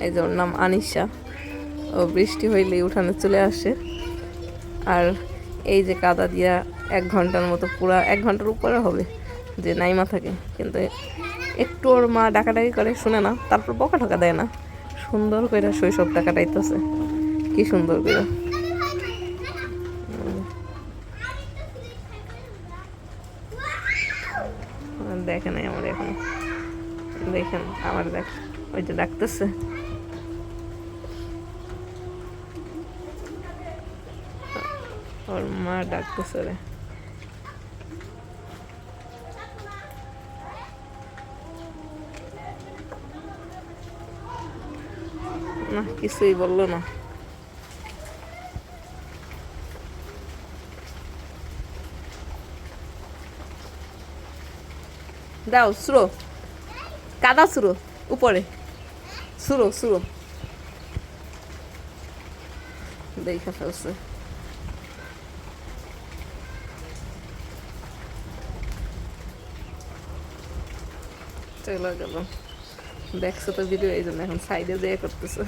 এই যে ওর নাম আনিশা। ও বৃষ্টি হইলেই উঠানে চলে আসে। আর এই যে কাদা দিয়া 1 ঘন্টার মতো, পুরা 1 ঘন্টার উপরে হবে যে নাইমা থাকে, কিন্তু একটু ওর মা ডাকাডাকি করে শুনে না, তারপর বকা ঠকা দেয় না, সুন্দর করে শৈশবটা কাটাইতেছে কি সুন্দর করে। দেখে নাই আমার এখন, দেখেন আমার দেখ, ওই যে ডাকতেছে। ওর মা ডাকতেছে রে। না কিছুই বললো না। দাও সুরো, কাদা সুরো উপরে, সুরো সুরো। দেখা ফেলছে। চলে গেল। দেখছো তো ভিডিও, এই জন্য এখন সাইডে দিয়ে করতেছে।